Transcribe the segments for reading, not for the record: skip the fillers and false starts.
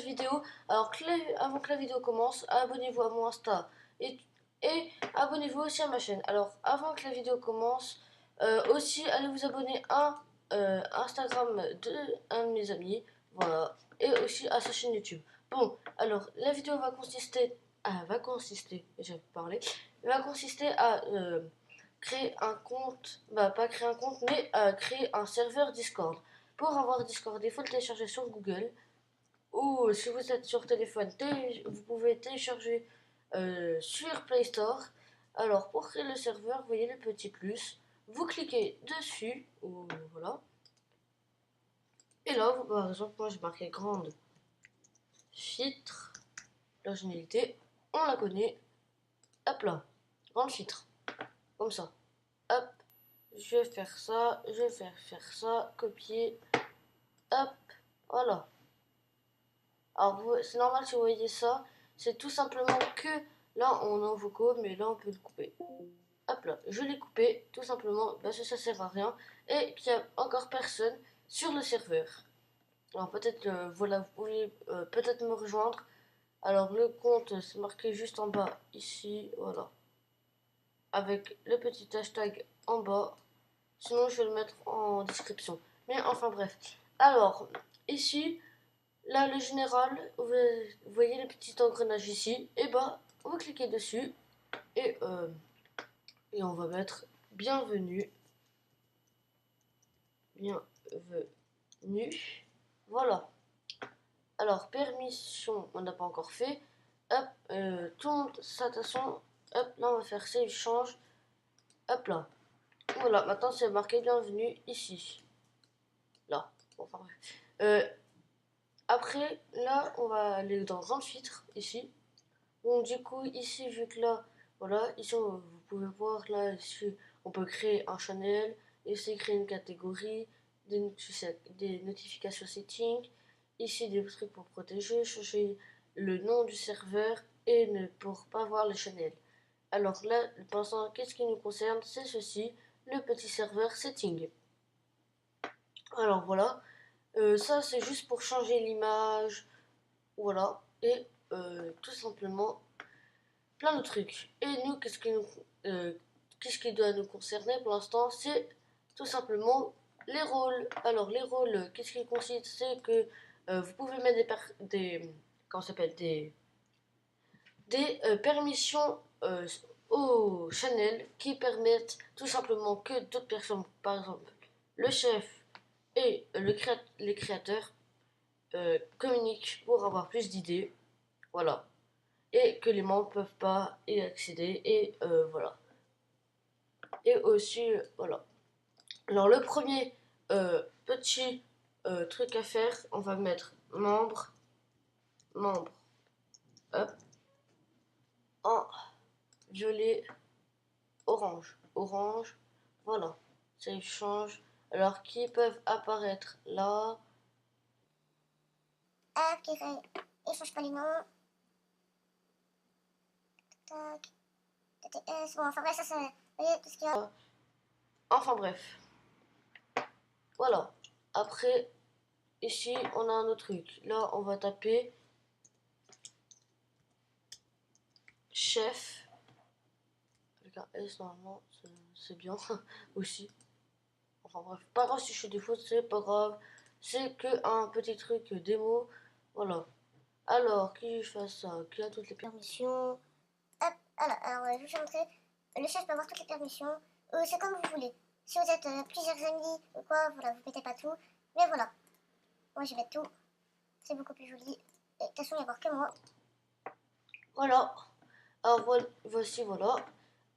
vidéo. Alors avant que la vidéo commence, abonnez-vous à mon Insta et abonnez-vous aussi à ma chaîne. Alors avant que la vidéo commence, aussi allez vous abonner à Instagram de un de mes amis, voilà, et aussi à sa chaîne YouTube. Bon, alors la vidéo j'ai parlé, va consister à créer un compte, pas créer un compte, mais créer un serveur Discord. Pour avoir Discord, il faut le télécharger sur Google ou si vous êtes sur téléphone, vous pouvez télécharger sur Play Store. Alors pour créer le serveur, vous voyez le petit plus, vous cliquez dessus, ou voilà. Et là, par exemple, moi j'ai marqué grande filtre, l'originalité, on la connaît, hop là, grande filtre, comme ça, hop, je vais faire ça, je vais faire ça, copier, hop, voilà. Alors c'est normal si vous voyez ça, c'est tout simplement que là on a un vocaux, mais là on peut le couper. Hop là, je l'ai coupé tout simplement parce que ça sert à rien et qu'il n'y a encore personne sur le serveur. Alors peut-être voilà, vous pouvez peut-être me rejoindre. Alors le compte c'est marqué juste en bas ici, voilà, avec le petit hashtag en bas. Sinon je vais le mettre en description. Mais enfin bref. Alors ici. Là, le général, vous voyez le petit engrenage ici, et bah, on va cliquer dessus et on va mettre bienvenue. Bienvenue. Voilà. Alors, permission, on n'a pas encore fait. Hop, tout le monde s'attention. Hop, là, on va faire save change. Hop là. Voilà, maintenant c'est marqué bienvenue ici. Là. Enfin bref. Après, là, on va aller dans grande filtre ici. Donc du coup ici vu que là voilà ici vous pouvez voir là ici on peut créer un channel, ici créer une catégorie, des notifications settings, ici des trucs pour protéger, changer le nom du serveur et ne pour pas voir le channel. Alors là pour l'instant qu'est-ce qui nous concerne, c'est ceci, le petit serveur setting. Alors voilà, ça c'est juste pour changer l'image, voilà, et tout simplement plein de trucs. Et nous, qu'est-ce qui doit nous concerner pour l'instant, c'est tout simplement les rôles. Alors les rôles, qu'est-ce qu'ils consistent, c'est que vous pouvez mettre comment ça s'appelle, des permissions au channel qui permettent tout simplement que d'autres personnes, par exemple le chef et les créateurs, communiquent pour avoir plus d'idées. Voilà. Et que les membres peuvent pas y accéder et voilà. Et aussi voilà. Alors le premier petit truc à faire, on va mettre membre, hop, en violet, orange, voilà. Ça change. Alors qui peuvent apparaître là. Il change pas les noms. Tac. TTS. Bon, enfin bref, ça c'est. Vous voyez tout ce qu'il y a. Enfin bref. Voilà. Après, ici, on a un autre truc. Là, on va taper chef. Avec un S, normalement, c'est bien aussi. Enfin bref, pas grave si je fais des fautes, c'est pas grave. C'est que un petit truc démo. Voilà. Alors, qui fait ça? Qui a toutes les permissions? Hop, alors je vais vous montrer. Le chef peut avoir toutes les permissions. C'est comme vous voulez. Si vous êtes plusieurs amis ou quoi, voilà, vous mettez pas tout. Mais voilà. Moi, je vais mettre tout. C'est beaucoup plus joli. Et de toute façon, il n'y a encore que moi. Voilà. Alors, voici, voilà.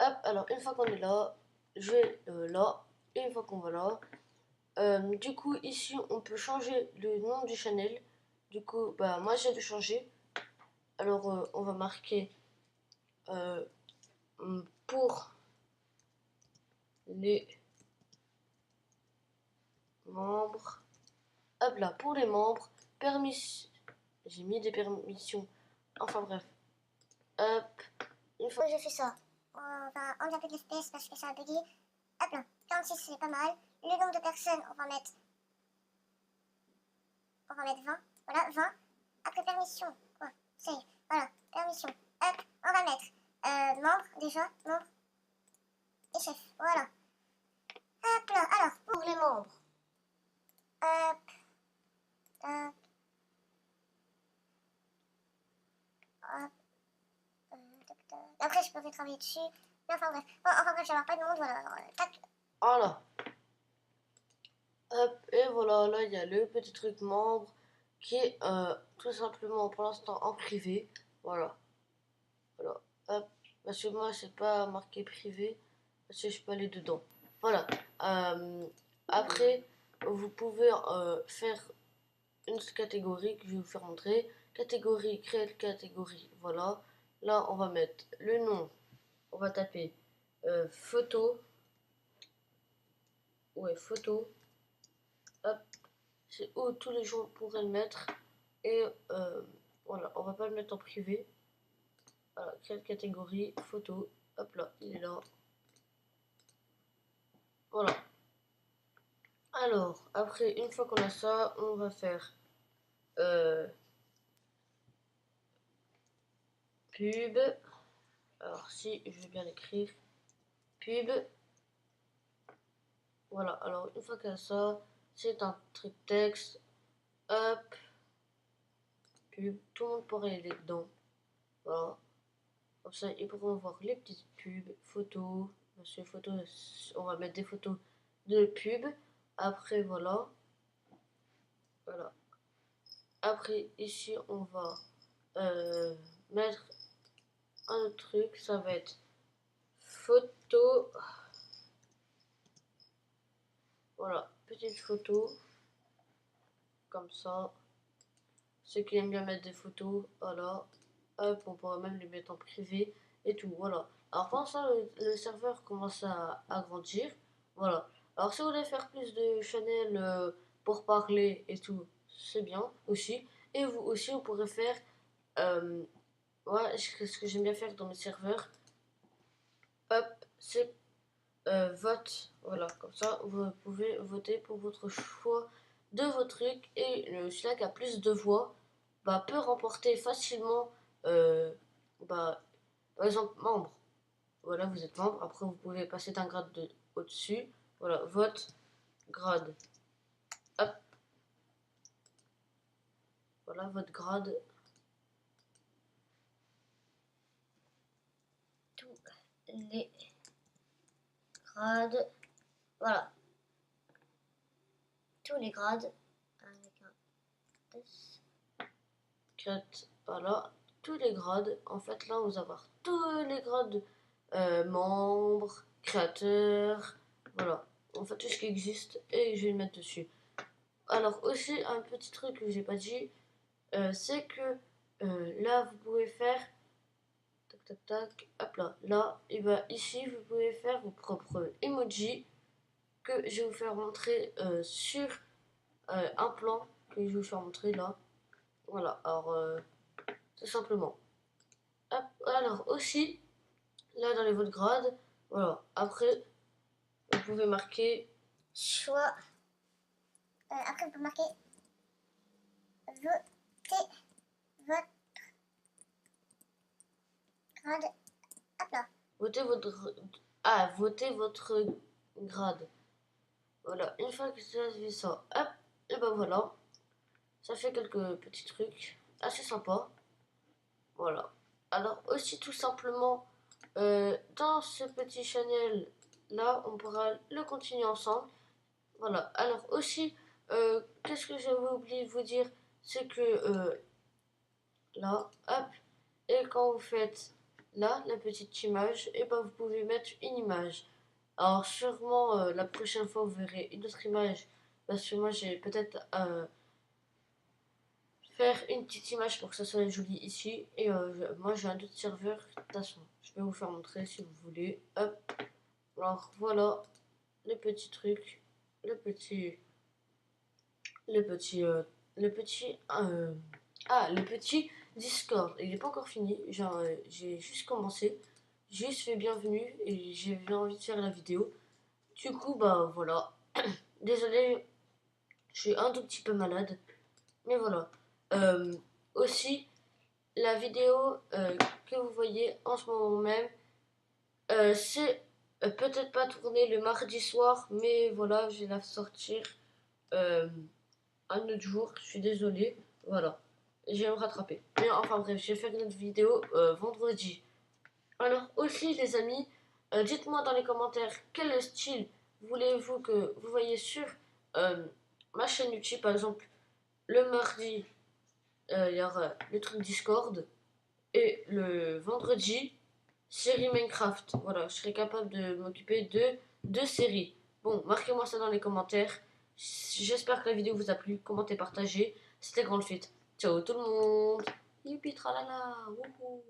Hop, alors, une fois qu'on est là, je vais là. Et une fois qu'on va là. Du coup, ici, on peut changer le nom du channel. Du coup, bah, moi, j'ai dû changer. Alors, on va marquer pour les membres. Hop là, pour les membres, j'ai mis des permissions. Enfin bref. Hop. Une fois que j'ai fait ça, on va enlever un peu de l'FPS parce que ça a bugué. Hop là, 46 c'est pas mal. Le nombre de personnes, on va mettre 20. Voilà, 20. Après permission, quoi, c'est, voilà, permission. Hop, on va mettre membre, déjà, membre et chef, voilà. Hop là, alors, pour les membres. Hop, tac, hop, tac, tac. Après, je peux travailler dessus. Mais enfin bref, bon, enfin bref, j'avais pas de monde, voilà, alors, tac. Voilà. Hop, et voilà, là il y a le petit truc membre qui est tout simplement pour l'instant en privé. Voilà. Voilà. Hop. Parce que moi c'est pas marqué privé. Parce que je peux aller dedans. Voilà. Après, vous pouvez faire une catégorie que je vais vous faire montrer. Catégorie, créer une catégorie. Voilà. Là, on va mettre le nom. On va taper photo. Ouais, photo. Hop. C'est où tous les gens pourraient le mettre. Et voilà, on va pas le mettre en privé. Voilà, créer une catégorie. Photo. Hop là, il est là. Voilà. Alors, après, une fois qu'on a ça, on va faire pub. Alors, si je vais bien l'écrire, pub. Voilà, alors une fois qu'on a ça, c'est un truc texte. Hop, pub. Tout le monde pourrait aller dedans. Voilà. Comme ça, ils pourront voir les petites pubs, photos. Monsieur photos, on va mettre des photos de pub. Après, voilà. Voilà. Après, ici, on va mettre un autre truc. Ça va être photo. Voilà, petite photo. Comme ça. Ceux qui aiment bien mettre des photos, voilà. Hop, on pourra même les mettre en privé et tout. Voilà. Alors, pendant ça, le serveur commence à grandir. Voilà. Alors, si vous voulez faire plus de channels pour parler et tout, c'est bien aussi. Et vous aussi, vous pourrez faire. Ouais, ce que j'aime bien faire dans mes serveurs, hop, c'est vote. Voilà, comme ça, vous pouvez voter pour votre choix de vos trucs. Et celui-là qui a plus de voix bah, peut remporter facilement, bah, par exemple, membre. Voilà, vous êtes membre. Après, vous pouvez passer d'un grade au-dessus. Voilà, vote, grade. Hop. Voilà, votre grade. Tous les grades. Voilà. Tous les grades. Avec un S. Voilà. Tous les grades. En fait, là, vous avoir tous les grades membres, créateurs. Voilà. En fait, tout ce qui existe. Et je vais le mettre dessus. Alors aussi un petit truc que j'ai pas dit, c'est que là vous pouvez faire tac tac tac, hop là, et bah ici vous pouvez faire vos propres emojis que je vais vous faire montrer sur un plan que je vais vous faire montrer là. Voilà, alors tout simplement. Hop, alors aussi là dans les votes grades, voilà. Après vous pouvez marquer choix. Après, vous pouvez marquer votez votre grade. Hop là. Votez votre grade. Voilà, une fois que ça fait ça, hop, et ben voilà. Ça fait quelques petits trucs assez sympas. Voilà. Alors aussi tout simplement, dans ce petit channel là, on pourra le continuer ensemble. Voilà. Alors aussi, qu'est-ce que j'avais oublié de vous dire, c'est que là, hop, et quand vous faites là la petite image, et ben vous pouvez mettre une image. Alors sûrement la prochaine fois vous verrez une autre image parce que moi j'ai peut-être faire une petite image pour que ça soit joli ici et moi j'ai un autre serveur de toute façon je vais vous faire montrer si vous voulez. Hop, alors voilà les petits trucs, le petit le petit le petit le petit Discord, il n'est pas encore fini, j'ai juste commencé, j'ai juste fait bienvenue et j'ai envie de faire la vidéo. Du coup bah voilà, désolé, je suis un tout petit peu malade, mais voilà. Aussi, la vidéo que vous voyez en ce moment même, c'est peut-être pas tourné le mardi soir, mais voilà, je vais la sortir un autre jour. Je suis désolée, voilà, je vais me rattraper. Mais enfin bref, je vais faire une autre vidéo vendredi. Alors aussi les amis, dites-moi dans les commentaires quel style voulez-vous que vous voyez sur euh, ma chaîne YouTube. Par exemple, le mardi, il y aura le truc Discord. Et le vendredi, série Minecraft. Voilà, je serai capable de m'occuper de deux séries. Bon, marquez-moi ça dans les commentaires. J'espère que la vidéo vous a plu. Commentez, partagez. C'était Grand Fit. Ciao tout le monde. Youpi tralala. Wouhou.